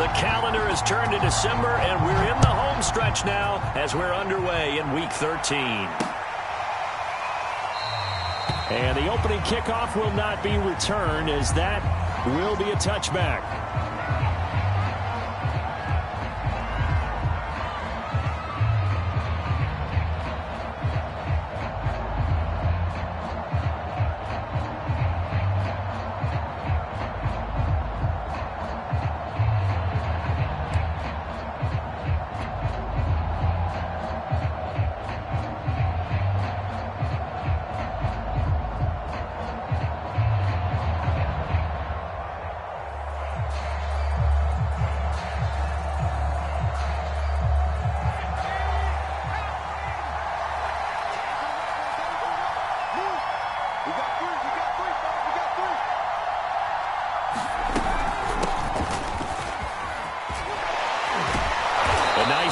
The calendar has turned to December, and we're in the home stretch now as we're underway in Week 13. And the opening kickoff will not be returned, as that will be a touchback.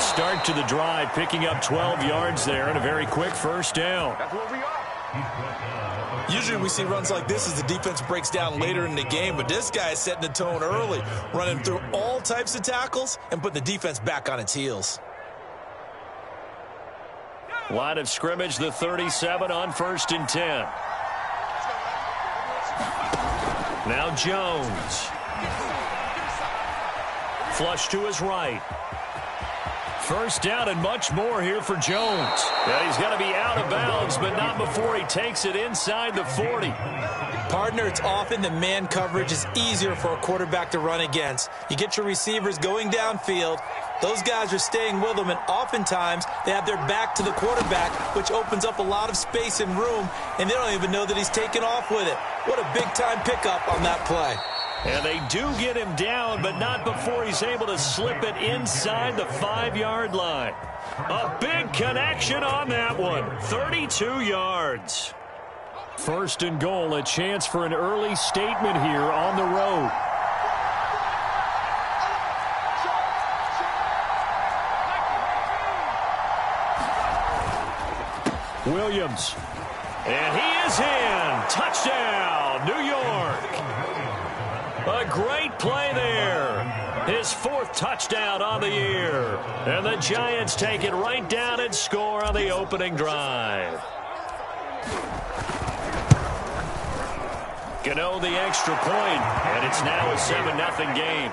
Start to the drive, picking up 12 yards there and a very quick first down. That's where we are. Usually we see runs like this as the defense breaks down later in the game, but this guy is setting the tone early, running through all types of tackles and putting the defense back on its heels. Line of scrimmage, the 37 on 1st and 10. Now Jones. Flush to his right. First down and much more here for Jones. And he's got to be out of bounds, but not before he takes it inside the 40. Partner, it's often that man coverage is easier for a quarterback to run against. You get your receivers going downfield. Those guys are staying with them, and oftentimes they have their back to the quarterback, which opens up a lot of space and room, and they don't even know that he's taken off with it. What a big-time pickup on that play. And they do get him down, but not before he's able to slip it inside the 5-yard line. A big connection on that one. 32 yards. First and goal, a chance for an early statement here on the road. Williams. And he is in. Touchdown, New York. A great play there. His 4th touchdown on the year. And the Giants take it right down and score on the opening drive. Gano the extra point, and it's now a 7-0 game.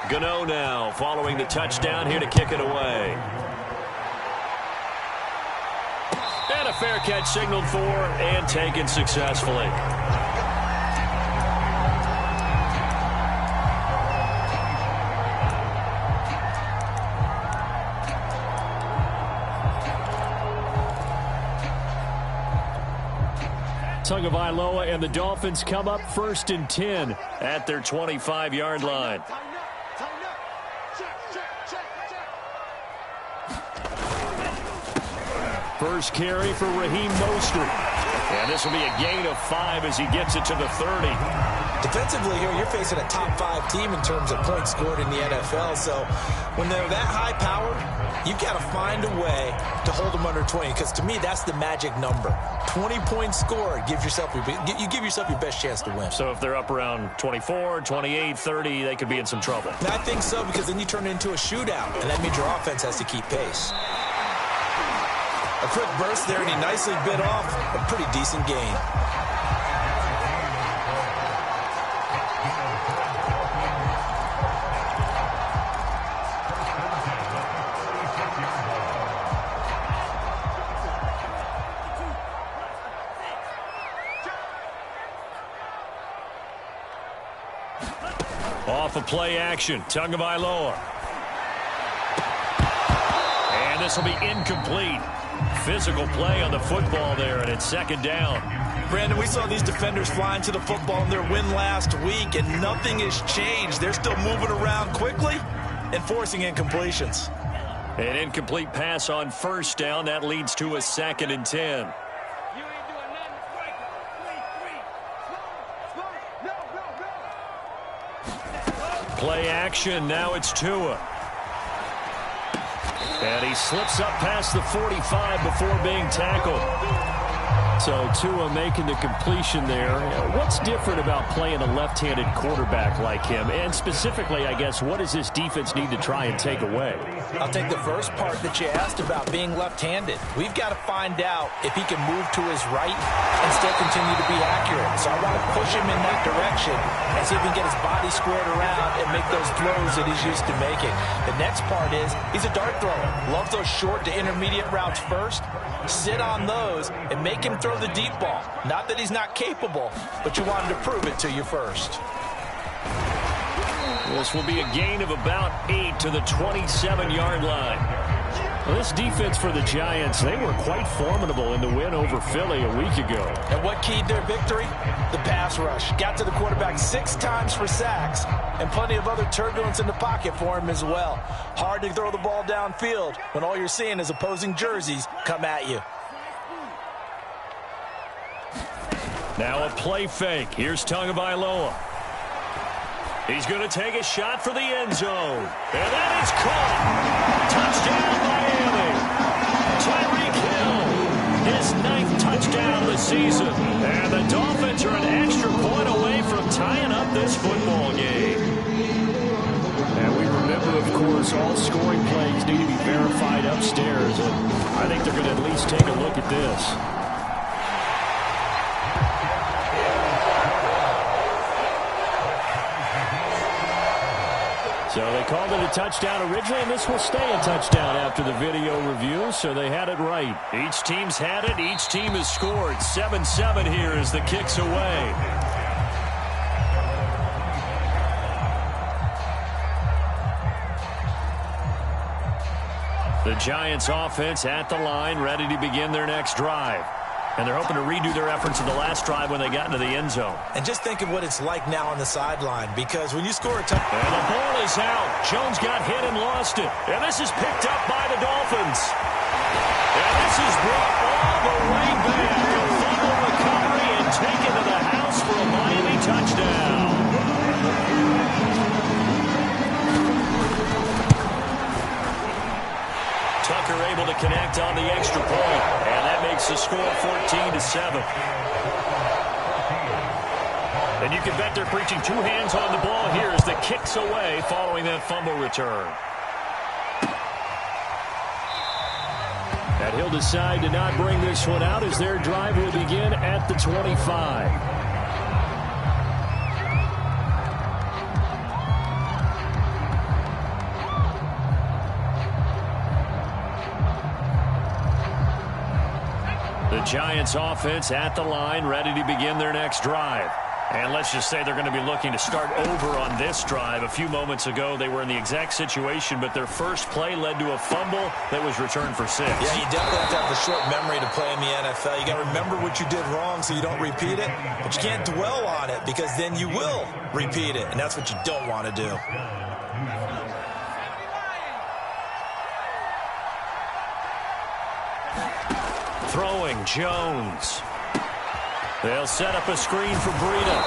Gano now following the touchdown here to kick it away. And a fair catch signaled for and taken successfully. Tagovailoa and the Dolphins come up 1st and 10 at their 25-yard line. First carry for Raheem Mostert. And this will be a gain of 5 as he gets it to the 30. Defensively here, you're facing a top-5 team in terms of points scored in the NFL. So when they're that high power, you've got to find a way to hold them under 20. Because to me, that's the magic number. 20 points scored, you give yourself your best chance to win. So if they're up around 24, 28, 30, they could be in some trouble. And I think so, because then you turn it into a shootout, and that means your offense has to keep pace. A quick burst there, and he nicely bit off a pretty decent gain. Off of play action, Tagovailoa. And this will be incomplete. Physical play on the football there, and it's 2nd down. Brandon, we saw these defenders flying to the football in their win last week, and nothing has changed. They're still moving around quickly and forcing incompletions. An incomplete pass on 1st down. That leads to a 2nd and 10. Play action. Now it's Tua. And he slips up past the 45 before being tackled. So Tua making the completion there. What's different about playing a left-handed quarterback like him? And specifically, I guess, what does this defense need to try and take away? I'll take the first part that you asked about being left-handed. We've got to find out if he can move to his right and still continue to be accurate. So I want to push him in that direction and see if he can get his body squared around and make those throws that he's used to making. The next part is he's a dart thrower. Loves those short to intermediate routes first. Sit on those and make him throw the deep ball. Not that he's not capable, but you want him to prove it to you first. This will be a gain of about 8 to the 27-yard line. Well, this defense for the Giants, they were quite formidable in the win over Philly a week ago. And what keyed their victory? The pass rush. Got to the quarterback 6 times for sacks, and plenty of other turbulence in the pocket for him as well. Hard to throw the ball downfield when all you're seeing is opposing jerseys come at you. Now a play fake. Here's Tagovailoa. He's going to take a shot for the end zone. And that is caught. Touchdown, Miami. Tyreek Hill, his 9th touchdown of the season. And the Dolphins are an extra point away from tying up this football game. And we remember, of course, all scoring plays need to be verified upstairs. And I think they're going to at least take a look at this. So they called it a touchdown originally, and this will stay a touchdown after the video review, so they had it right. Each team's had it. Each team has scored. 7-7 here as the kick's away. The Giants offense at the line, ready to begin their next drive. And they're hoping to redo their efforts in the last drive when they got into the end zone. And just think of what it's like now on the sideline, because when you score a touchdown... And the ball is out. Jones got hit and lost it. And this is picked up by the Dolphins. And this is brought all the way back. A fumble recovery and taken to the house for a Miami touchdown. Tucker able to connect on the extra point. And that makes the score 14-7. And you can bet they're preaching 2 hands on the ball here as the kick's away following that fumble return. And he'll decide to not bring this one out as their drive will begin at the 25. The Giants offense at the line, ready to begin their next drive. And let's just say they're going to be looking to start over on this drive. A few moments ago, they were in the exact situation, but their first play led to a fumble that was returned for 6. Yeah, you definitely have to have the short memory to play in the NFL. You got to remember what you did wrong so you don't repeat it, but you can't dwell on it because then you will repeat it, and that's what you don't want to do. Throwing, Jones. They'll set up a screen for Breida.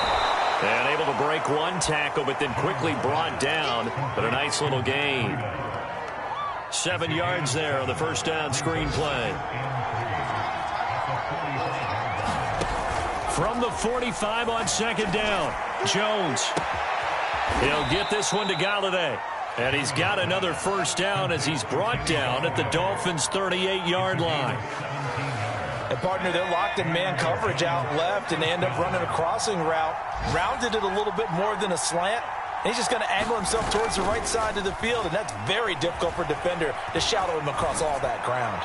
And able to break one tackle, but then quickly brought down. But a nice little gain. 7 yards there on the first down screen play. From the 45 on second down, Jones. He'll get this one to Galladay. And he's got another first down as he's brought down at the Dolphins' 38-yard line. And partner, they're locked in man coverage out left, and they end up running a crossing route. Rounded it a little bit more than a slant. And he's just going to angle himself towards the right side of the field, and that's very difficult for a defender to shadow him across all that ground.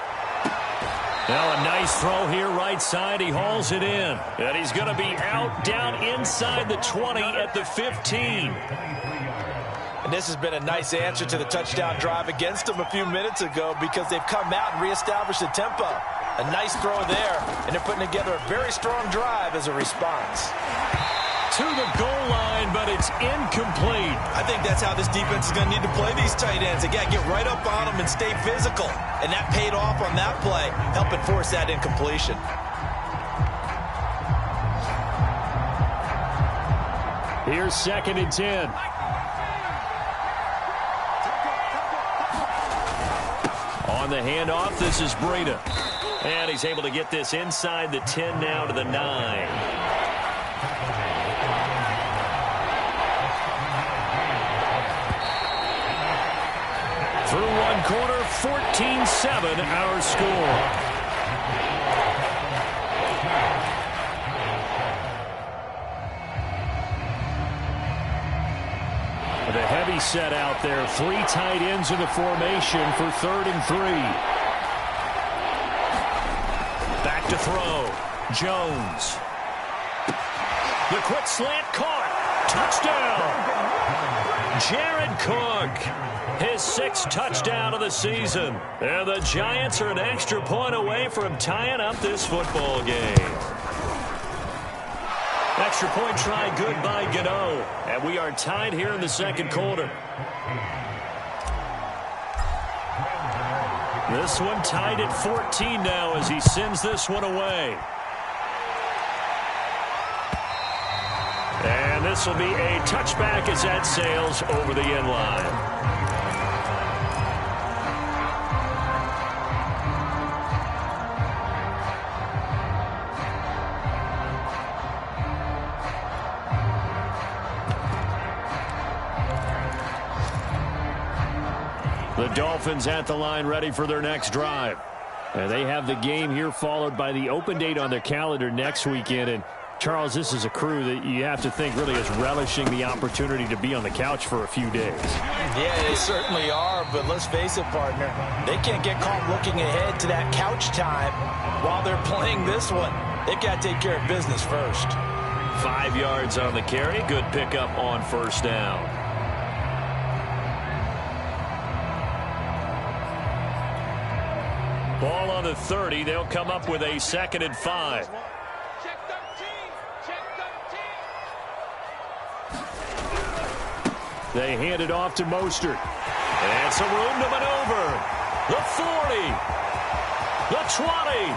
Now a nice throw here right side. He hauls it in. And he's going to be out down inside the 20 at the 15. And this has been a nice answer to the touchdown drive against them a few minutes ago because they've come out and reestablished the tempo. A nice throw there, and they're putting together a very strong drive as a response. To the goal line, but it's incomplete. I think that's how this defense is going to need to play these tight ends. They got to get right up on them and stay physical. And that paid off on that play, helping force that incompletion. Here's 2nd and 10. On the handoff, this is Breida. And he's able to get this inside the 10 now to the 9. Through one quarter, 14-7 our score. The heavy set out there. 3 tight ends in the formation for 3rd and 3. Back to throw. Jones. The quick slant caught. Touchdown. Jared Cook. His 6th touchdown of the season. And the Giants are an extra point away from tying up this football game. Extra point try good by Gano. And we are tied here in the 2nd quarter. This one tied at 14 now as he sends this one away. And this will be a touchback as that sails over the end line. The Dolphins at the line ready for their next drive. And they have the game here followed by the open date on their calendar next weekend. And Charles, this is a crew that you have to think really is relishing the opportunity to be on the couch for a few days. Yeah, they certainly are, but let's face it, partner. They can't get caught looking ahead to that couch time while they're playing this one. They've got to take care of business first. 5 yards on the carry. Good pickup on 1st down. Ball on the 30. They'll come up with a 2nd and 5. They hand it off to Mostert. And some room to maneuver. The 40. The 20.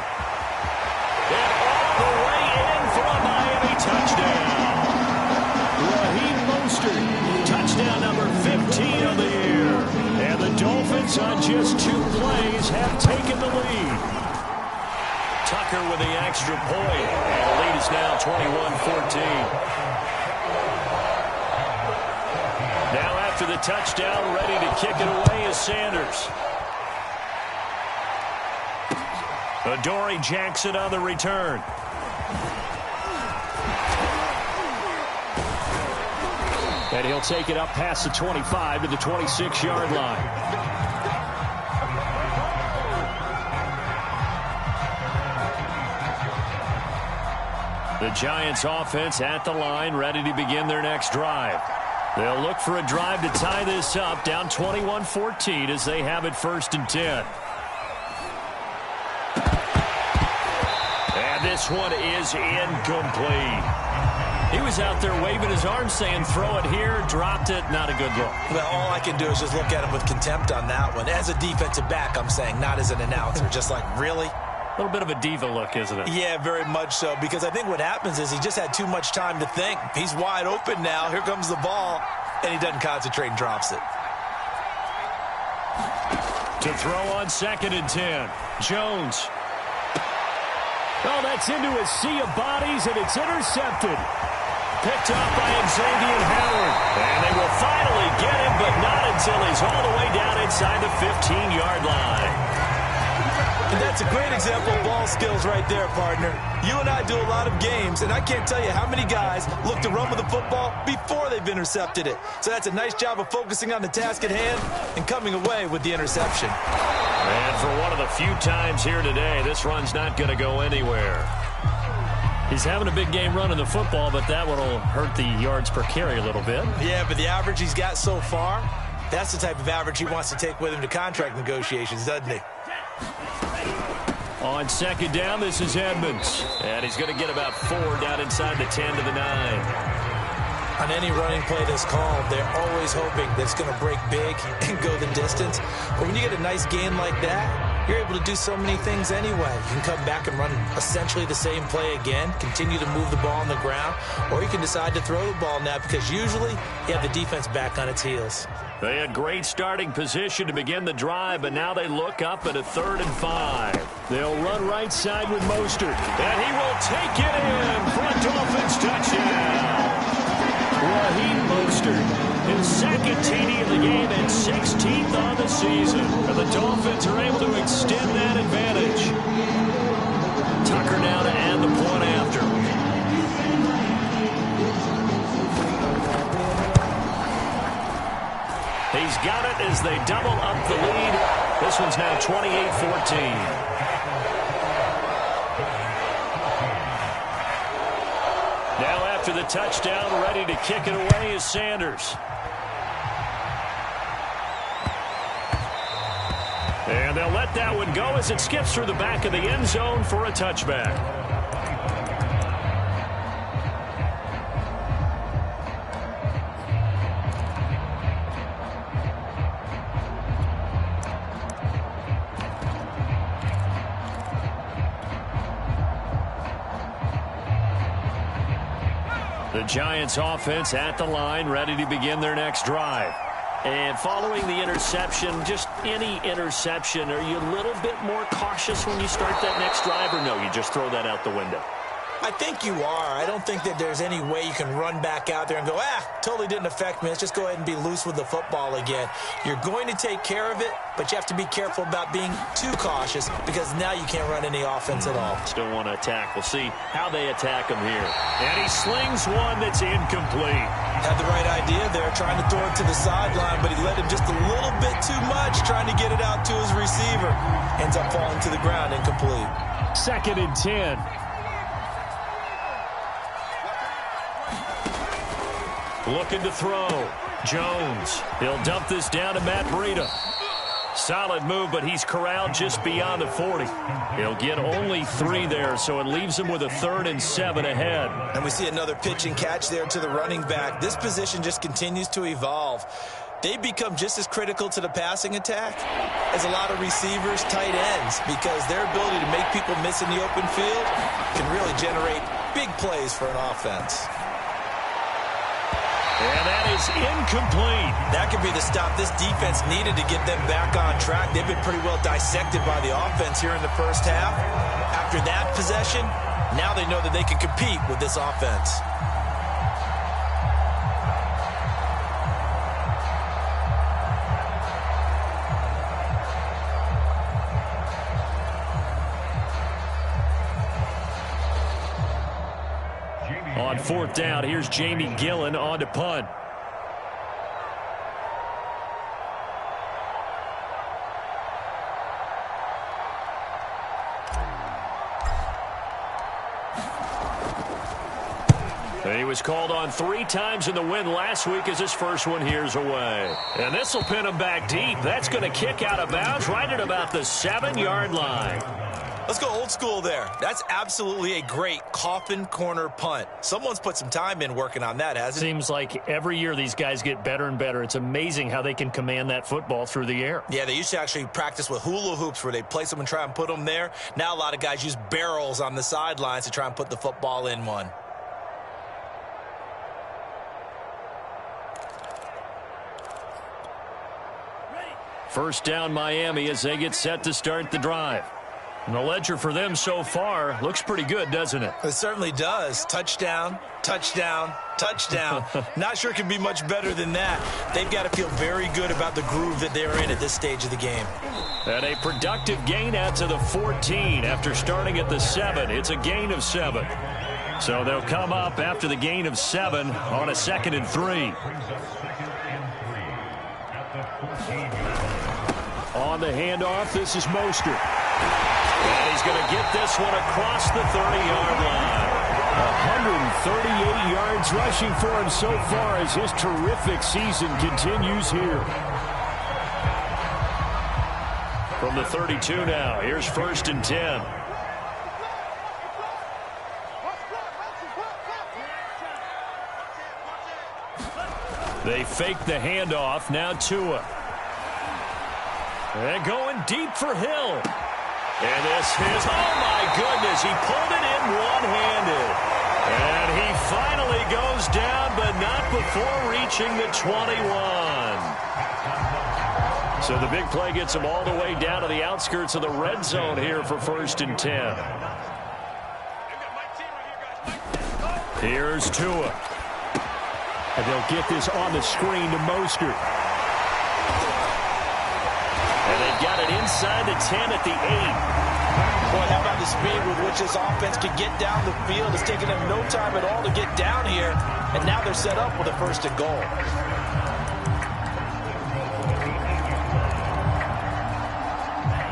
And all the way in for a Miami touchdown. Raheem Mostert, touchdown number 15 of the year. And the Dolphins on just 2 plays have taken the lead. Tucker with the extra point. And the lead is now 21-14. Now after the touchdown, ready to kick it away is Sanders. Adoree Jackson on the return. And he'll take it up past the 25 to the 26-yard line. The Giants offense at the line, ready to begin their next drive. They'll look for a drive to tie this up, down 21-14 as they have it 1st and 10. And this one is incomplete. He was out there waving his arms saying, throw it here, dropped it, not a good look. Well, all I can do is just look at him with contempt on that one. As a defensive back, I'm saying, not as an announcer. Just like, really? A little bit of a diva look, isn't it? Yeah, very much so, because I think what happens is he just had too much time to think. He's wide open now. Here comes the ball, and he doesn't concentrate and drops it. To throw on 2nd and 10. Jones. Oh, that's into a sea of bodies, and it's intercepted. Picked off by Xavier Howard. And they will finally get him, but not until he's all the way down inside the 15-yard line. And that's a great example of ball skills right there, partner. You and I do a lot of games, and I can't tell you how many guys look to run with the football before they've intercepted it. So that's a nice job of focusing on the task at hand and coming away with the interception. And for one of the few times here today, this run's not going to go anywhere. He's having a big game running the football, but that one will hurt the yards per carry a little bit. Yeah, but the average he's got so far, that's the type of average he wants to take with him to contract negotiations, doesn't he? On 2nd down, this is Edmonds. And he's going to get about 4 down inside the 10 to the 9. On any running play that's called, they're always hoping that it's going to break big and go the distance. But when you get a nice gain like that, you're able to do so many things anyway. You can come back and run essentially the same play again, continue to move the ball on the ground, or you can decide to throw the ball now because usually you have the defense back on its heels. They had great starting position to begin the drive, but now they look up at a 3rd and 5. They'll run right side with Mostert. And he will take it in for a Dolphins touchdown. Raheem Mostert, his second TD of the game and 16th on the season. And the Dolphins are able to extend that advantage. Tucker now to add the point after. He's got it as they double up the lead. This one's now 28-14. Now after the touchdown, ready to kick it away is Sanders. And they'll let that one go as it skips through the back of the end zone for a touchback. The Giants offense at the line, ready to begin their next drive. And following the interception, just any interception, are you a little bit more cautious when you start that next drive, or no, you just throw that out the window? I think you are. I don't think that there's any way you can run back out there and go, totally didn't affect me. Let's just go ahead and be loose with the football again. You're going to take care of it, but you have to be careful about being too cautious because now you can't run any offense at all. Still want to attack. We'll see how they attack him here. And he slings one that's incomplete. Had the right idea there, trying to throw it to the sideline, but he let him just a little bit too much, trying to get it out to his receiver. Ends up falling to the ground, incomplete. 2nd and 10. Looking to throw. Jones. He'll dump this down to Matt Breida. Solid move, but he's corralled just beyond the 40. He'll get only 3 there, so it leaves him with a 3rd and 7 ahead. And we see another pitch and catch there to the running back. This position just continues to evolve. They've become just as critical to the passing attack as a lot of receivers, tight ends, because their ability to make people miss in the open field can really generate big plays for an offense. And that is incomplete. That could be the stop this defense needed to get them back on track. They've been pretty well dissected by the offense here in the first half. After that possession, now they know that they can compete with this offense. On 4th down, here's Jamie Gillen on to punt. He was called on 3 times in the win last week as his first one here's away. And this will pin him back deep. That's going to kick out of bounds right at about the 7-yard line. Let's go old school there. That's absolutely a great coffin corner punt. Someone's put some time in working on that, hasn't it? Seems like every year these guys get better and better. It's amazing how they can command that football through the air. Yeah, they used to actually practice with hula hoops where they place them and try and put them there. Now a lot of guys use barrels on the sidelines to try and put the football in one. First down Miami as they get set to start the drive. And the ledger for them so far looks pretty good, doesn't it? It certainly does. Touchdown, touchdown, touchdown. Not sure it can be much better than that. They've got to feel very good about the groove that they're in at this stage of the game. And a productive gain out to the 14 after starting at the 7. It's a gain of 7. So they'll come up after the gain of 7 on a 2nd and 3. On the handoff, this is Mostert. And he's going to get this one across the 30-yard line. 138 yards rushing for him so far as his terrific season continues here. From the 32 now, here's 1st and 10. They fake the handoff, now Tua. And going deep for Hill. And this is, oh my goodness, he pulled it in one-handed. And he finally goes down, but not before reaching the 21. So the big play gets them all the way down to the outskirts of the red zone here for 1st and 10. Here's Tua. And they'll get this on the screen to Mostert. And they've got it inside the 10 at the 8. Boy, how about the speed with which this offense can get down the field? It's taken them no time at all to get down here. And now they're set up with a 1st and goal.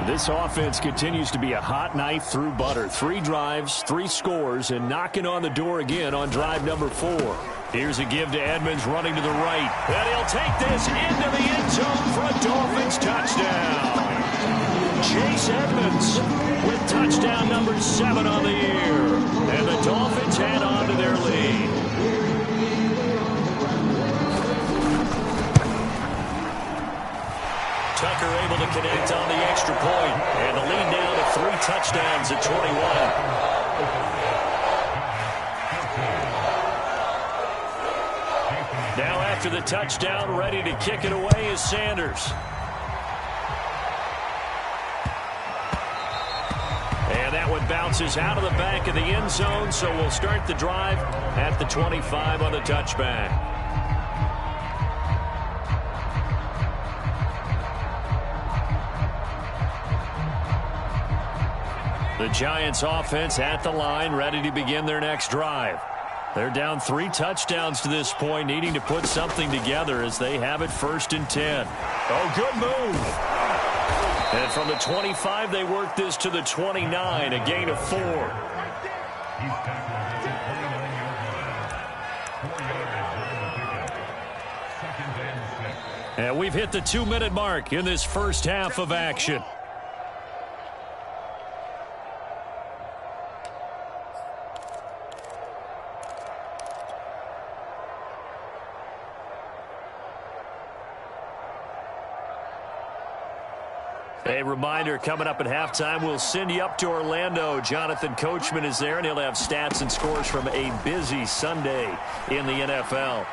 This offense continues to be a hot knife through butter. 3 drives, 3 scores, and knocking on the door again on drive number 4. Here's a give to Edmonds running to the right. And he'll take this into the end zone for a Dolphins touchdown. Chase Edmonds with touchdown number 7 on the year. And the Dolphins head on to their lead. Tucker able to connect on the extra point. And the lead now to 3 touchdowns at 21. Now after the touchdown, ready to kick it away is Sanders. And that one bounces out of the back of the end zone, so we'll start the drive at the 25 on the touchback. The Giants offense at the line, ready to begin their next drive. They're down 3 touchdowns to this point, needing to put something together as they have it 1st and 10. Oh, good move. And from the 25, they work this to the 29, a gain of 4. And we've hit the 2-minute mark in this first half of action. A reminder, coming up at halftime, we'll send you up to Orlando. Jonathan Coachman is there, and he'll have stats and scores from a busy Sunday in the NFL.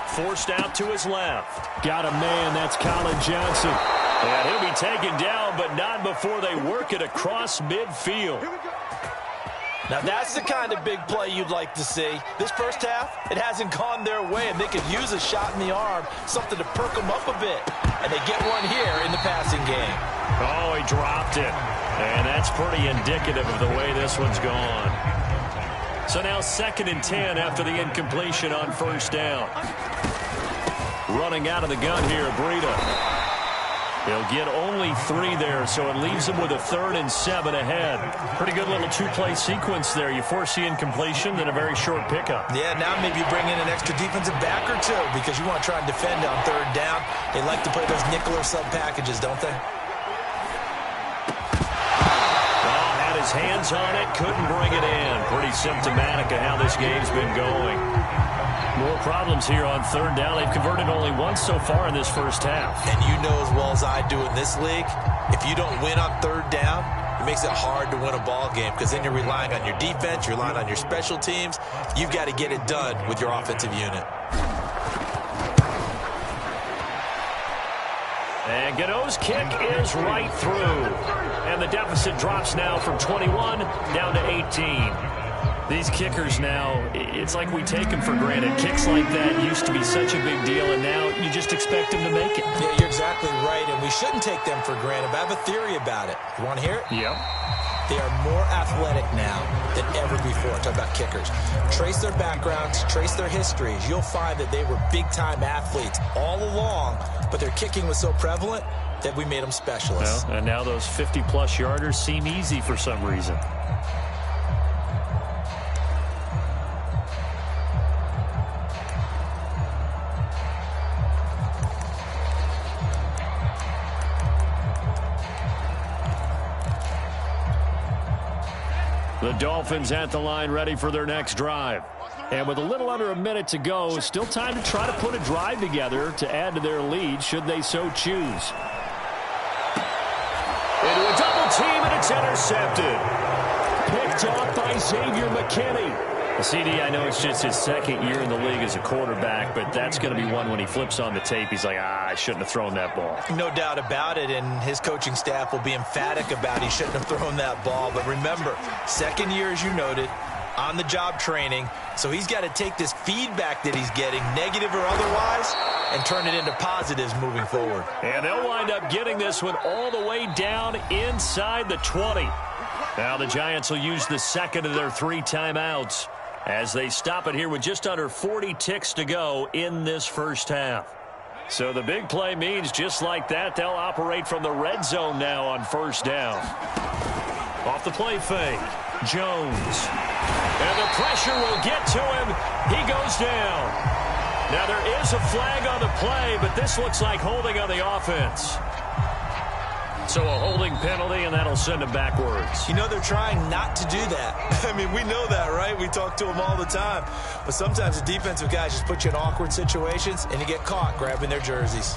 Forced out to his left. Got a man, that's Colin Johnson. And he'll be taken down, but not before they work it across midfield. Now that's the kind of big play you'd like to see. This first half, it hasn't gone their way, and they could use a shot in the arm, something to perk them up a bit. And they get one here in the passing game. Oh, he dropped it. And that's pretty indicative of the way this one's gone. So now 2nd and 10 after the incompletion on 1st down. Running out of the gun here, Breida. He'll get only 3 there, so it leaves him with a 3rd and 7 ahead. Pretty good little 2-play sequence there. You force the incompletion, then a very short pickup. Yeah, now maybe you bring in an extra defensive back or 2 because you want to try and defend on 3rd down. They like to play those nickel or sub packages, don't they? Oh, had his hands on it, couldn't bring it in. Pretty symptomatic of how this game's been going. More problems here on 3rd down. They've converted only once so far in this first half. And you know as well as I do in this league, if you don't win on 3rd down, it makes it hard to win a ball game because then you're relying on your defense, you're relying on your special teams. You've got to get it done with your offensive unit. And Godot's kick is right through. And the deficit drops now from 21 down to 18. These kickers now, it's like we take them for granted. Kicks like that used to be such a big deal, and now you just expect them to make it. Yeah, you're exactly right, and we shouldn't take them for granted, but I have a theory about it. You want to hear it? Yep. They are more athletic now than ever before. Talk about kickers. Trace their backgrounds, trace their histories. You'll find that they were big-time athletes all along, but their kicking was so prevalent that we made them specialists. Well, and now those 50-plus yarders seem easy for some reason. The Dolphins at the line ready for their next drive. And with a little under a minute to go, still time to try to put a drive together to add to their lead should they so choose. Into a double team, and it's intercepted. Picked off by Xavier McKinney. CD, I know it's just his second year in the league as a quarterback, but that's going to be one when he flips on the tape, he's like, I shouldn't have thrown that ball. No doubt about it, and his coaching staff will be emphatic about he shouldn't have thrown that ball. But remember, second year, as you noted, on-the-job training, so he's got to take this feedback that he's getting, negative or otherwise, and turn it into positives moving forward. And they'll wind up getting this one all the way down inside the 20. Now the Giants will use the second of their 3 timeouts as they stop it here with just under 40 ticks to go in this first half. So the big play means just like that, they'll operate from the red zone now on first down. Off the play fake, Jones. And the pressure will get to him. He goes down. Now there is a flag on the play, but this looks like holding on the offense. So a holding penalty, and that'll send him backwards. You know, they're trying not to do that. I mean, we know that, right? We talk to them all the time. But sometimes the defensive guys just put you in awkward situations, and you get caught grabbing their jerseys.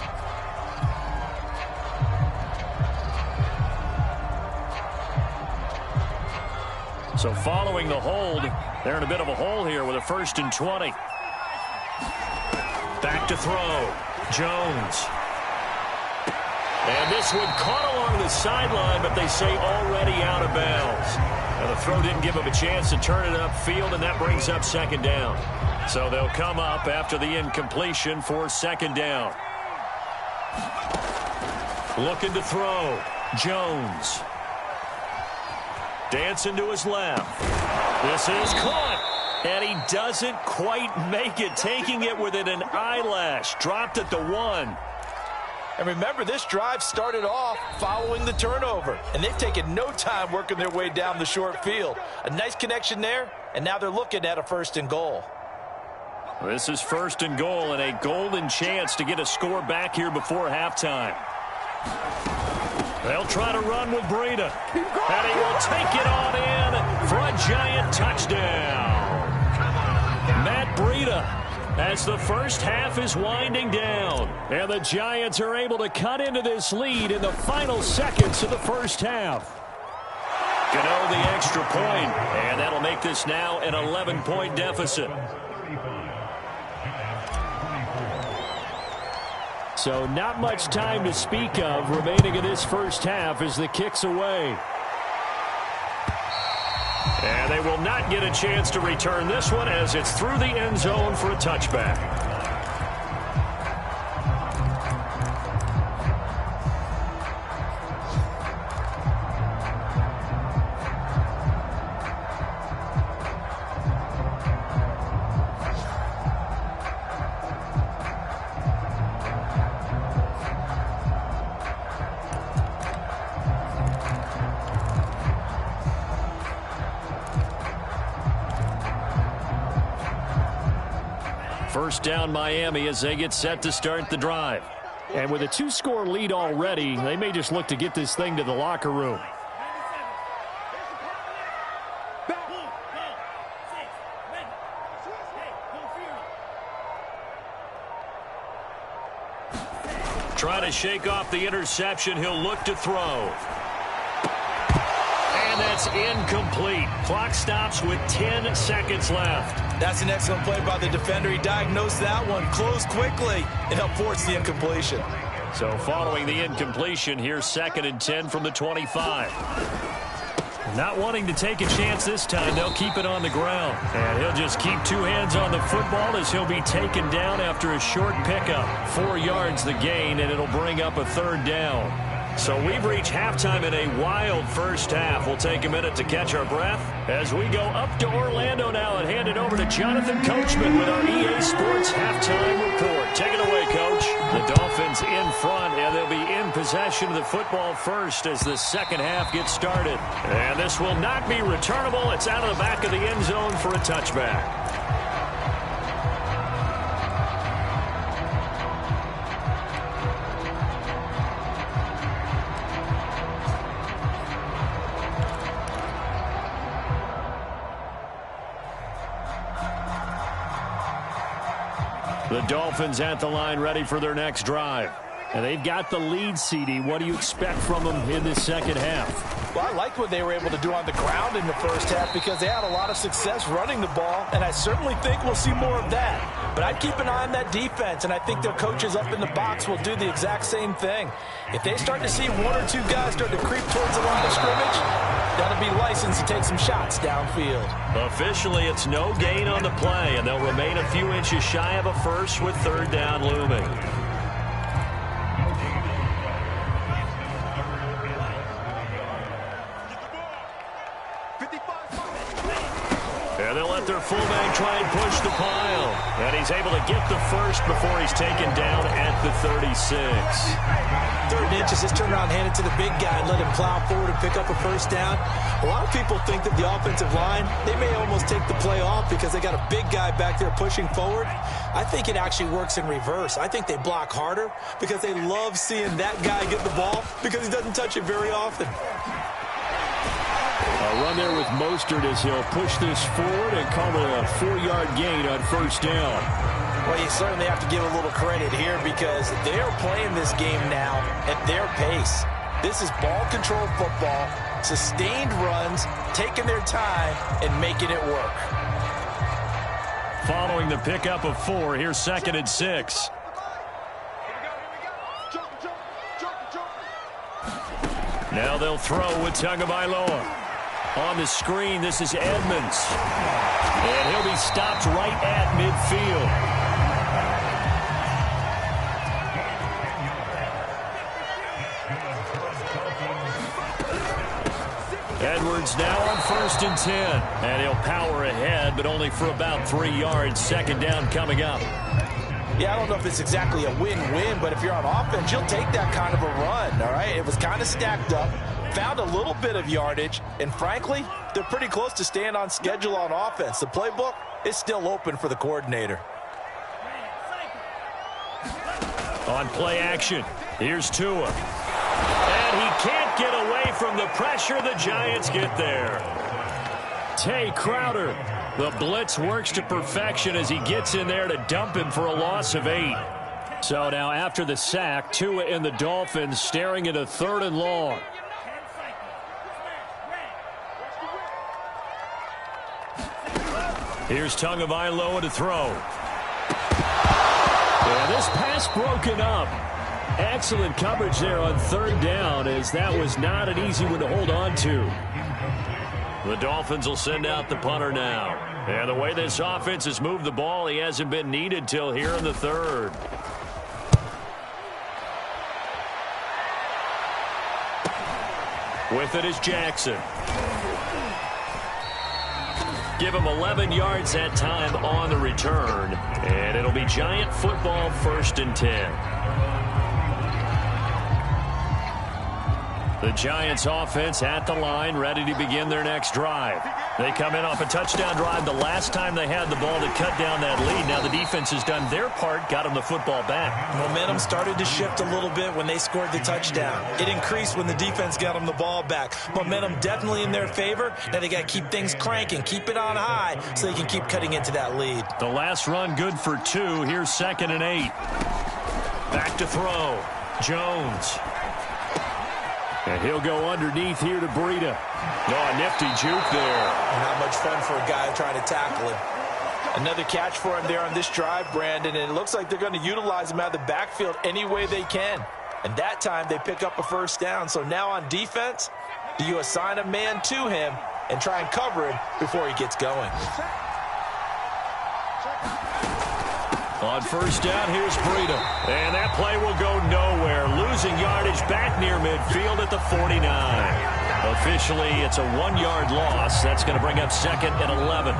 So following the hold, they're in a bit of a hole here with a 1st and 20. Back to throw. Jones. And this one caught along the sideline, but they say already out of bounds. Now the throw didn't give him a chance to turn it upfield, and that brings up second down. So they'll come up after the incompletion for second down. Looking to throw. Jones. Dancing to his left. This is caught. And he doesn't quite make it, taking it within an eyelash. Dropped at the 1. And remember, this drive started off following the turnover. And they've taken no time working their way down the short field. A nice connection there, and now they're looking at a 1st and goal. This is 1st and goal, and a golden chance to get a score back here before halftime. They'll try to run with Breida. And he will take it on in for a Giant touchdown. Matt Breida, as the first half is winding down. And the Giants are able to cut into this lead in the final seconds of the first half. Gano the extra point, and that'll make this now an 11-point deficit. So not much time to speak of remaining in this first half as the kick's away. And they will not get a chance to return this one as it's through the end zone for a touchback. First down Miami as they get set to start the drive. And with a 2-score lead already, they may just look to get this thing to the locker room. Try to shake off the interception. He'll look to throw. And that's incomplete. Clock stops with 10 seconds left. That's an excellent play by the defender. He diagnosed that one, closed quickly, and helped force the incompletion. So following the incompletion, here's 2nd and 10 from the 25. Not wanting to take a chance this time, they'll keep it on the ground. And he'll just keep 2 hands on the football as he'll be taken down after a short pickup. 4 yards the gain, and it'll bring up a 3rd down. So we've reached halftime in a wild first half. We'll take a minute to catch our breath as we go up to Orlando now and hand it over to Jonathan Coachman with our EA Sports halftime report. Take it away, Coach. The Dolphins in front, and they'll be in possession of the football first as the second half gets started. And this will not be returnable. It's out of the back of the end zone for a touchback. The Dolphins at the line ready for their next drive. And they've got the lead, CD. What do you expect from them in this second half? Well, I liked what they were able to do on the ground in the first half because they had a lot of success running the ball, and I certainly think we'll see more of that. But I'd keep an eye on that defense, and I think their coaches up in the box will do the exact same thing. If they start to see one or two guys start to creep towards the line of scrimmage, that'll be licensed to take some shots downfield. Officially, it's no gain on the play, and they'll remain a few inches shy of a first with third down looming. And they'll let their fullback try and push the pile. And he's able to get the first before he's taken down at the 36. 3rd and inches, just turn around, hand it to the big guy, and let him plow forward and pick up a first down. A lot of people think that the offensive line, they may almost take the play off because they got a big guy back there pushing forward. I think it actually works in reverse. I think they block harder because they love seeing that guy get the ball because he doesn't touch it very often. A run there with Mostert as he'll push this forward and call it a 4-yard gain on first down. Well, you certainly have to give a little credit here because they're playing this game now at their pace. This is ball control football, sustained runs, taking their time, and making it work. Following the pickup of 4, here's 2nd and 6. Now they'll throw with Tagovailoa. On the screen, this is Edmonds. And he'll be stopped right at midfield. Edwards now on 1st and 10. And he'll power ahead, but only for about 3 yards. 2nd down coming up. Yeah, I don't know if it's exactly a win-win, but if you're on offense, you'll take that kind of a run, all right? It was kind of stacked up, found a little bit of yardage, and frankly, they're pretty close to staying on schedule on offense. The playbook is still open for the coordinator. On play action, here's Tua. And he can't get away from the pressure. The Giants get there. Tay Crowder. The blitz works to perfection as he gets in there to dump him for a loss of 8. So now after the sack, Tua and the Dolphins staring at a 3rd and long. Here's Tagovailoa to throw. And this pass broken up. Excellent coverage there on 3rd down as that was not an easy one to hold on to. The Dolphins will send out the punter now. And the way this offense has moved the ball, he hasn't been needed till here in the 3rd. With it is Jackson. Give him 11 yards that time on the return. And it'll be Giant football 1st and 10. The Giants offense at the line, ready to begin their next drive. They come in off a touchdown drive the last time they had the ball to cut down that lead. Now the defense has done their part, got them the football back. Momentum started to shift a little bit when they scored the touchdown. It increased when the defense got them the ball back. Momentum definitely in their favor. Now they got to keep things cranking, keep it on high so they can keep cutting into that lead. The last run good for 2. Here's 2nd and 8. Back to throw. Jones. And he'll go underneath here to Breida. Oh, a nifty juke there. Not much fun for a guy trying to tackle him. Another catch for him there on this drive, Brandon, and it looks like they're going to utilize him out of the backfield any way they can. And that time they pick up a first down. So now on defense, do you assign a man to him and try and cover him before he gets going? On first down, here's Breida. And that play will go nowhere. Losing yardage back near midfield at the 49. Officially, it's a 1-yard loss. That's going to bring up 2nd and 11.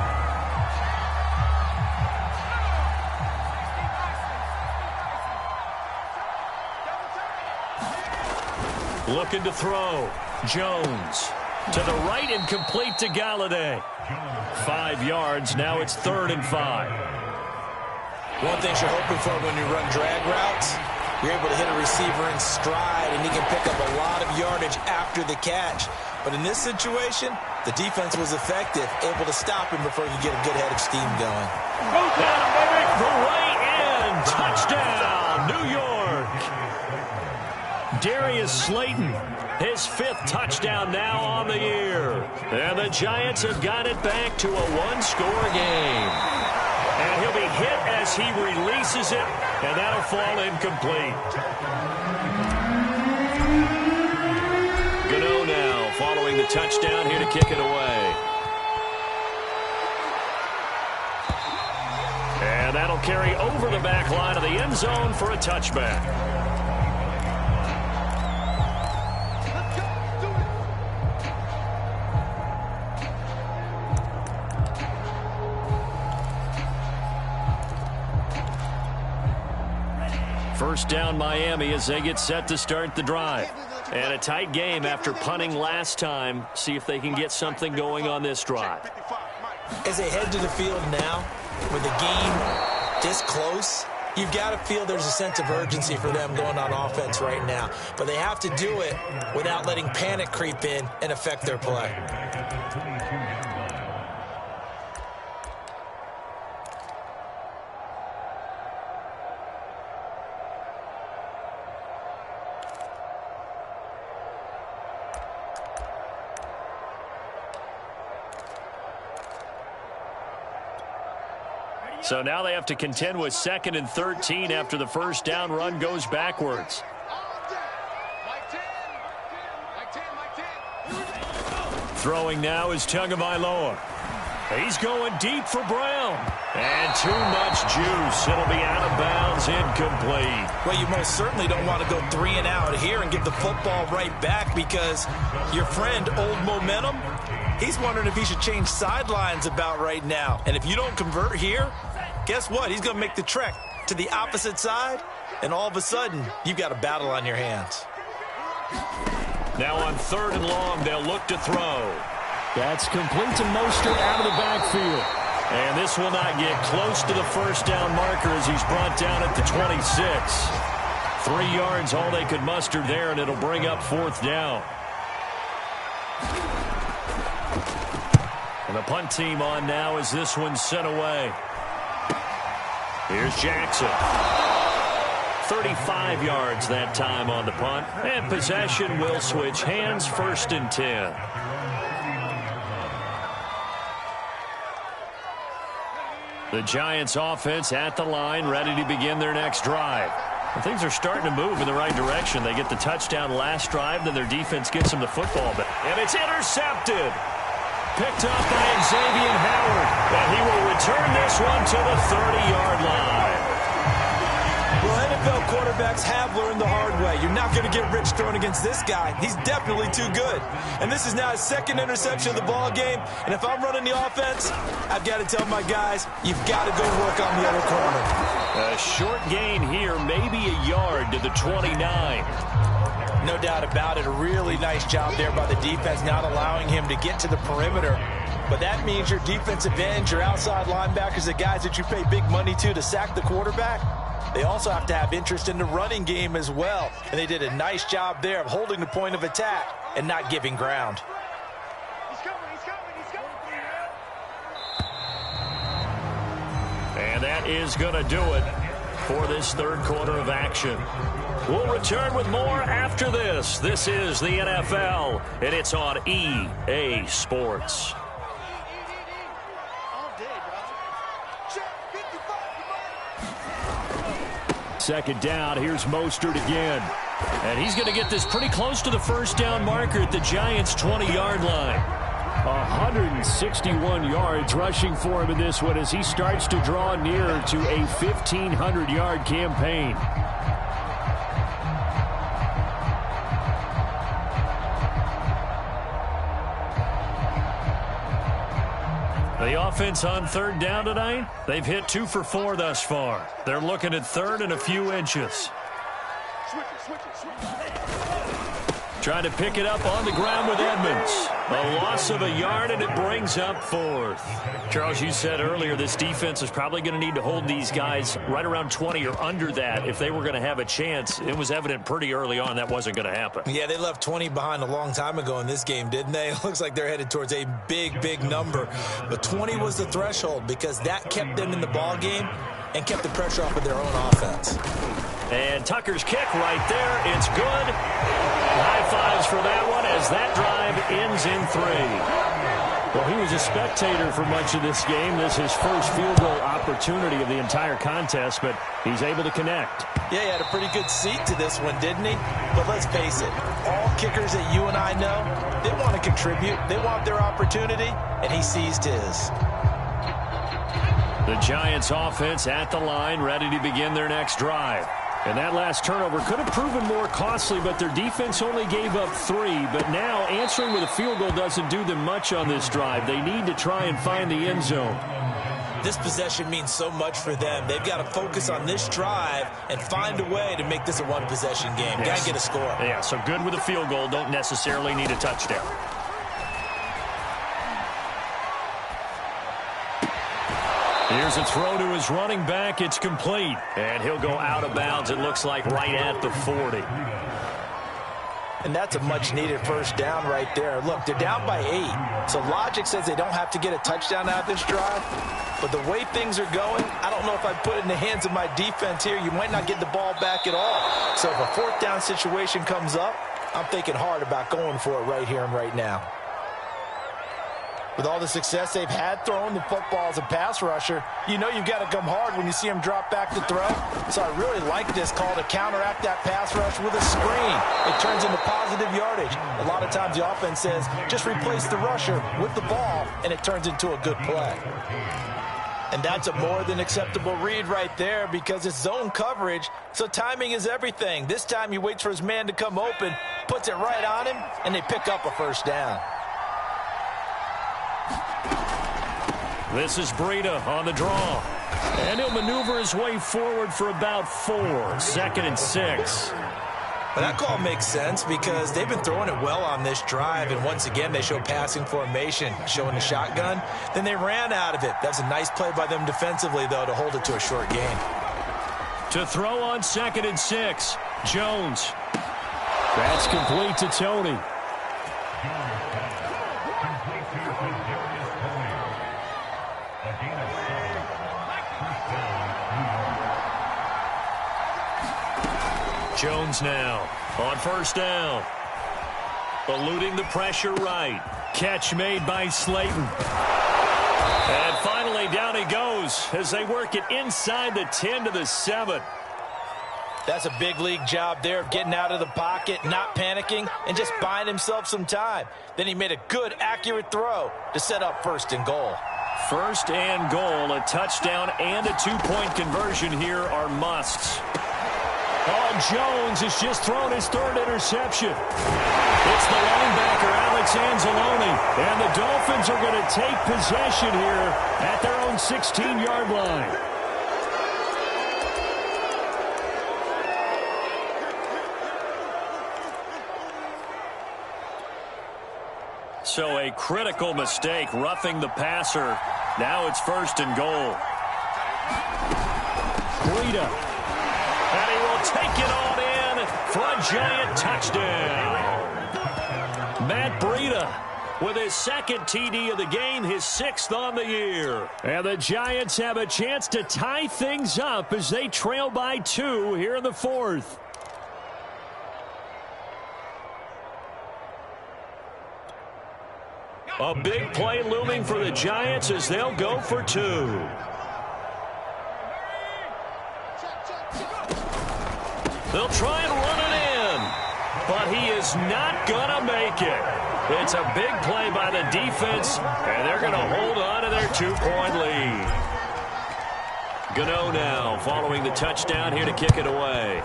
Looking to throw. Jones. To the right and complete to Galladay. 5 yards. Now it's 3rd and 5. One thing you're hoping for when you run drag routes, you're able to hit a receiver in stride, and he can pick up a lot of yardage after the catch. But in this situation, the defense was effective, able to stop him before he could get a good head of steam going. The way in. Touchdown, New York. Darius Slayton, his 5th touchdown now on the year. And the Giants have got it back to a one-score game. And he'll be hit as he releases it, and that'll fall incomplete. Gano now following the touchdown here to kick it away. And that'll carry over the back line of the end zone for a touchback. First down Miami as they get set to start the drive. And a tight game after punting last time. See if they can get something going on this drive. As they head to the field now, with the game this close, you've got to feel there's a sense of urgency for them going on offense right now. But they have to do it without letting panic creep in and affect their play. So now they have to contend with 2nd and 13 after the first down run goes backwards. Throwing now is Tagovailoa. He's going deep for Brown. And too much juice. It'll be out of bounds, incomplete. Well, you most certainly don't want to go 3 and out here and give the football right back because your friend, Old Momentum, he's wondering if he should change sidelines about right now. And if you don't convert here, guess what? He's going to make the trek to the opposite side, and all of a sudden, you've got a battle on your hands. Now on 3rd and long, they'll look to throw. That's complete to Mostert out of the backfield. And this will not get close to the first down marker as he's brought down at the 26. 3 yards, all they could muster there, and it'll bring up 4th down. And the punt team on now as this one's sent away. Here's Jackson. 35 yards that time on the punt. And possession will switch hands, 1st and 10. The Giants offense at the line, ready to begin their next drive. And things are starting to move in the right direction. They get the touchdown last drive, then their defense gets them the football back. And it's intercepted. Picked up by Xavier Howard. And he will return this one to the 30-yard line. Well, NFL quarterbacks have learned the hard way. You're not going to get rich throwing against this guy. He's definitely too good. And this is now his 2nd interception of the ball game. And if I'm running the offense, I've got to tell my guys, you've got to go work on the other corner. A short gain here, maybe a yard to the 29. No doubt about it. A really nice job there by the defense, not allowing him to get to the perimeter. But that means your defensive ends, your outside linebackers, the guys that you pay big money to sack the quarterback, they also have to have interest in the running game as well. And they did a nice job there of holding the point of attack and not giving ground. And that is going to do it for this 3rd quarter of action. We'll return with more after this. This is the NFL, and it's on EA Sports. Second down, here's Mostert again. And he's going to get this pretty close to the first down marker at the Giants' 20-yard line. 161 yards rushing for him in this one as he starts to draw nearer to a 1,500-yard campaign. The offense on 3rd down tonight, they've hit 2 for 4 thus far. They're looking at 3rd and a few inches. Trying to pick it up on the ground with Edmonds. A loss of a yard, and it brings up 4th. Charles, you said earlier this defense is probably going to need to hold these guys right around 20 or under that if they were going to have a chance. It was evident pretty early on that wasn't going to happen. Yeah, they left 20 behind a long time ago in this game, didn't they? It looks like they're headed towards a big, big number. But 20 was the threshold because that kept them in the ball game and kept the pressure off of their own offense. And Tucker's kick right there. It's good. High fives for that one as that drive ends in 3. Well, he was a spectator for much of this game. This is his first field goal opportunity of the entire contest, but he's able to connect. Yeah, he had a pretty good seat to this one, didn't he? But let's face it, all kickers that you and I know, they want to contribute. They want their opportunity, and he seized his. The Giants offense at the line, ready to begin their next drive. And that last turnover could have proven more costly, but their defense only gave up 3. But now answering with a field goal doesn't do them much on this drive. They need to try and find the end zone. This possession means so much for them. They've got to focus on this drive and find a way to make this a one-possession game. Yes. Got to get a score. Yeah, so good with a field goal. Don't necessarily need a touchdown. Here's a throw to his running back. It's complete. And he'll go out of bounds, it looks like, right at the 40. And that's a much-needed first down right there. Look, they're down by 8. So logic says they don't have to get a touchdown out of this drive. But the way things are going, I don't know if I put it in the hands of my defense here. You might not get the ball back at all. So if a fourth down situation comes up, I'm thinking hard about going for it right here and right now. With all the success they've had throwing the football as a pass rusher, you know you've got to come hard when you see him drop back to throw. So I really like this call to counteract that pass rush with a screen. It turns into positive yardage. A lot of times the offense says, just replace the rusher with the ball, and it turns into a good play. And that's a more than acceptable read right there because it's zone coverage, so timing is everything. This time he waits for his man to come open, puts it right on him, and they pick up a first down. This is Breida on the draw. And he'll maneuver his way forward for about 4. 2nd and 6. Well, that call makes sense because they've been throwing it well on this drive, and once again they show passing formation, showing the shotgun. Then they ran out of it. That's a nice play by them defensively, though, to hold it to a short gain. To throw on 2nd and 6, Jones. That's complete to Tony. Jones now on first down. Eluding the pressure right. Catch made by Slayton. And finally down he goes as they work it inside the 10 to the 7. That's a big league job there of getting out of the pocket, not panicking, and just buying himself some time. Then he made a good, accurate throw to set up 1st and goal. 1st and goal, a touchdown and a 2-point conversion here are musts. Oh, Jones has just thrown his 3rd interception. It's the linebacker, Alex Anzalone. And the Dolphins are going to take possession here at their own 16-yard line. So a critical mistake, roughing the passer. Now it's 1st and goal. Breida. And he will take it on in for a Giant touchdown. Matt Breida with his 2nd TD of the game, his 6th on the year. And the Giants have a chance to tie things up as they trail by 2 here in the 4th. A big play looming for the Giants as they'll go for 2. They'll try and run it in, but he is not going to make it. It's a big play by the defense, and they're going to hold on to their 2-point lead. Gano now following the touchdown here to kick it away.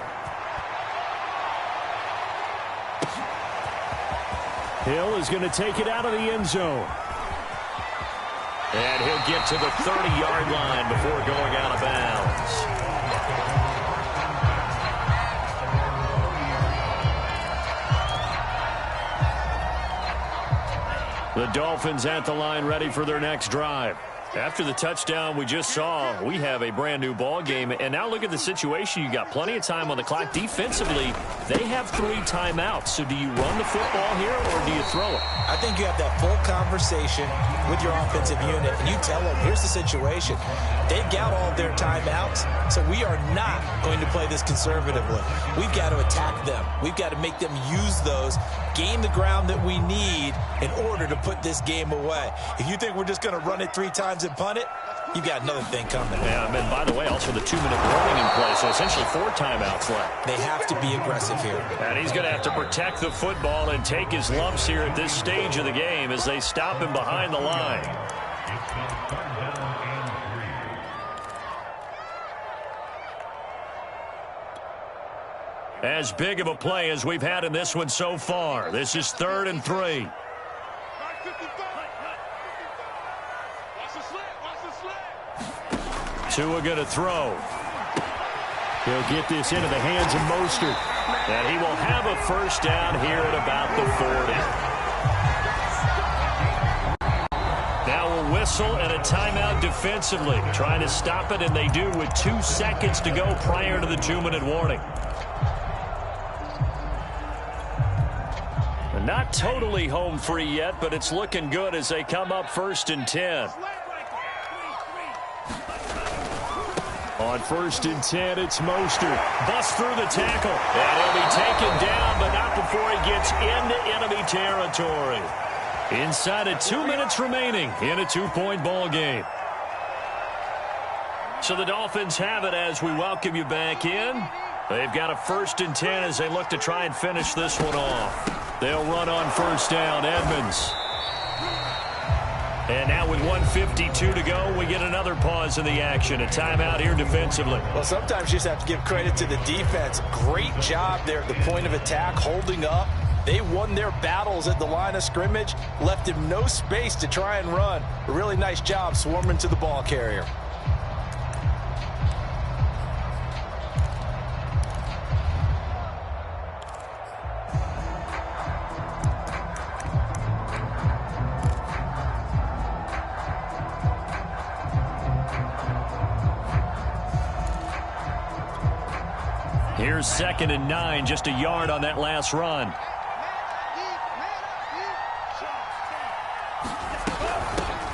Hill is going to take it out of the end zone. And he'll get to the 30-yard line before going out of bounds. The Dolphins at the line ready for their next drive. After the touchdown we just saw, we have a brand new ball game. And now look at the situation. You got plenty of time on the clock. Defensively, they have 3 timeouts. So do you run the football here or do you throw it? I think you have that full conversation. with your offensive unit and you tell them, here's the situation. They've got all of their timeouts, so we are not going to play this conservatively. We've got to attack them. We've got to make them use those, gain the ground that we need in order to put this game away. If you think we're just going to run it 3 times and punt it, you've got another thing coming. Yeah, and by the way, also the 2-minute warning in play, so essentially 4 timeouts left. They have to be aggressive here. And he's going to have to protect the football and take his lumps here at this stage of the game as they stop him behind the line. As big of a play as we've had in this one so far. This is 3rd and 3. Tua going to throw. He'll get this into the hands of Mostert. And he will have a first down here at about the 40. Now we'll whistle and a timeout defensively. Trying to stop it, and they do with 2 seconds to go prior to the 2-minute warning. Not totally home free yet, but it's looking good as they come up 1st and 10. On 1st and 10, it's Mostert. Busts through the tackle. And he'll be taken down, but not before he gets into enemy territory. Inside of 2 minutes remaining in a 2-point ball game. So the Dolphins have it as we welcome you back in. They've got a 1st and 10 as they look to try and finish this one off. They'll run on 1st down, Edmonds. And now with 1:52 to go, we get another pause in the action. A timeout here defensively. Well, sometimes you just have to give credit to the defense. Great job there at the point of attack, holding up. They won their battles at the line of scrimmage, left him no space to try and run. A really nice job swarming to the ball carrier. Here's 2nd and 9, just a yard on that last run.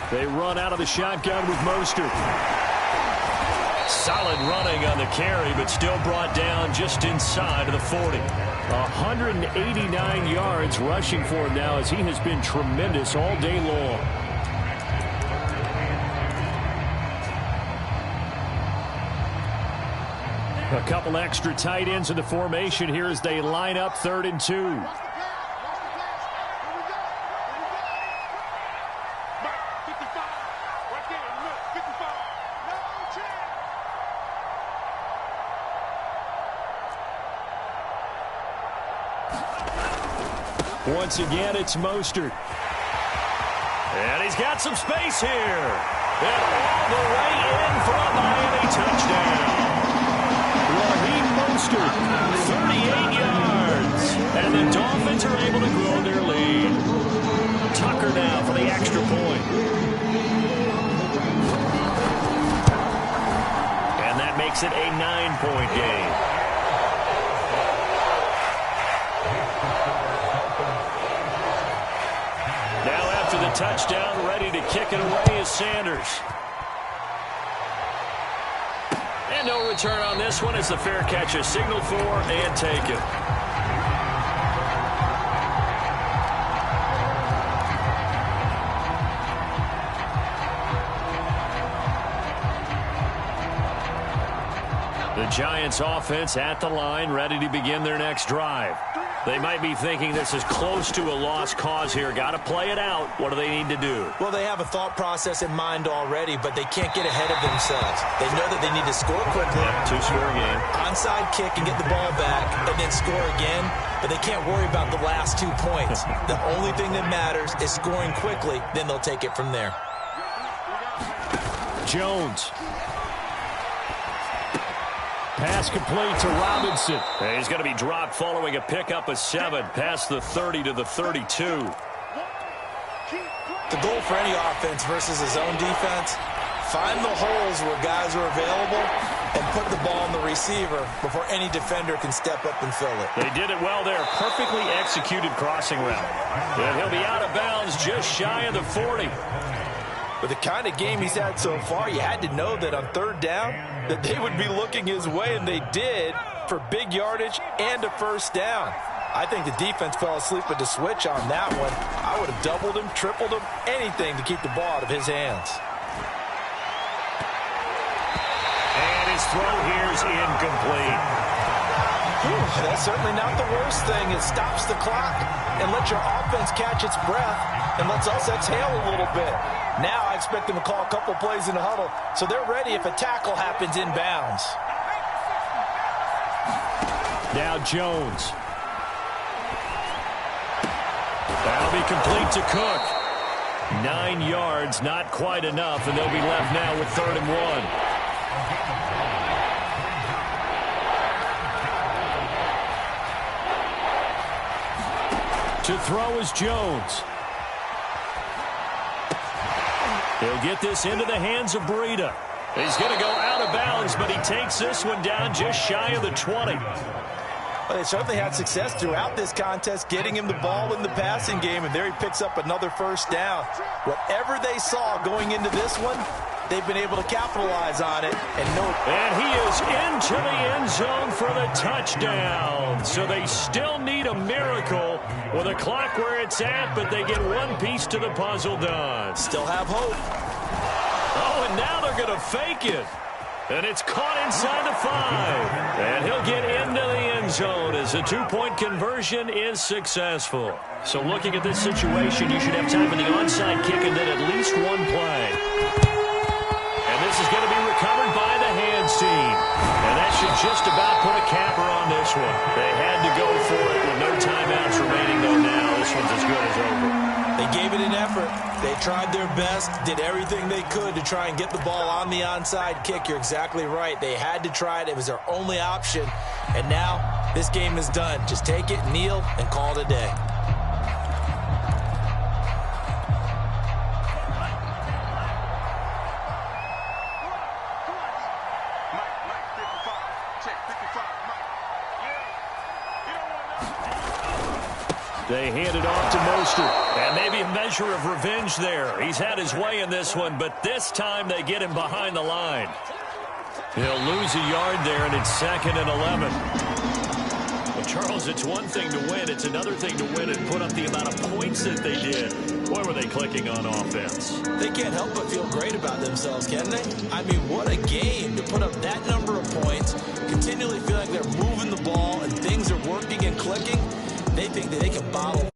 They run out of the shotgun with Mostert. Solid running on the carry, but still brought down just inside of the 40. 189 yards rushing for him now as he has been tremendous all day long. A couple extra tight ends in the formation here as they line up 3rd and 2. Once again, it's Mostert. And he's got some space here. And all the way in for a Miami touchdown. Mostert, 38 yards. And the Dolphins are able to grow their lead. Tucker now for the extra point. And that makes it a 9-point game. Now after the touchdown, ready to kick it away is Sanders. And no return on this one as the fair catch is signaled for and taken. The Giants offense at the line, ready to begin their next drive. They might be thinking this is close to a lost cause here. Got to play it out. What do they need to do? Well, they have a thought process in mind already, but they can't get ahead of themselves. They know that they need to score quickly. Yep, 2-score game. Onside kick and get the ball back and then score again, but they can't worry about the last 2 points. The only thing that matters is scoring quickly, then they'll take it from there. Jones. Pass complete to Robinson. And he's going to be dropped following a pickup of 7 past the 30 to the 32. The goal for any offense versus his own defense, find the holes where guys are available and put the ball on the receiver before any defender can step up and fill it. They did it well there. Perfectly executed crossing route. And he'll be out of bounds just shy of the 40. With the kind of game he's had so far, you had to know that on third down that they would be looking his way, and they did, for big yardage and a first down. I think the defense fell asleep with the switch on that one. I would have doubled him, tripled him, anything to keep the ball out of his hands. And his throw here is incomplete. That's certainly not the worst thing. It stops the clock and lets your offense catch its breath and lets us exhale a little bit. Now I expect them to call a couple plays in the huddle so they're ready if a tackle happens inbounds. Now Jones. That'll be complete to Cook. 9 yards, not quite enough, and they'll be left now with 3rd and 1. To throw is Jones. He'll get this into the hands of Breida. He's going to go out of bounds, but he takes this one down just shy of the 20. Well, they certainly had success throughout this contest, getting him the ball in the passing game, and there he picks up another first down. Whatever they saw going into this one, they've been able to capitalize on it. And he is into the end zone for the touchdown. So they still need a miracle with a clock where it's at, but they get one piece to the puzzle done. Still have hope. Oh, and now they're going to fake it. And it's caught inside the 5. And he'll get into the end zone as a 2-point conversion is successful. So looking at this situation, you should have time for the onside kick and then at least one play. And this is going to be recovered by the hands team. And that should just about put a capper on this one. They had to go for it with no timeouts remaining, though now this one's as good as over. They gave it an effort. They tried their best, did everything they could to try and get the ball on the onside kick. You're exactly right. They had to try it. It was their only option. And now this game is done. Just take it, kneel, and call it a day. They hand it off to Mostert. And maybe a measure of revenge there. He's had his way in this one, but this time they get him behind the line. He'll lose a yard there, and it's 2nd and 11. Well, Charles, it's one thing to win. It's another thing to win and put up the amount of points that they did. Boy, were they clicking on offense. They can't help but feel great about themselves, can they? I mean, what a game to put up that number of points, continually feel like they're moving the ball and things are working and clicking. They think that they can bottle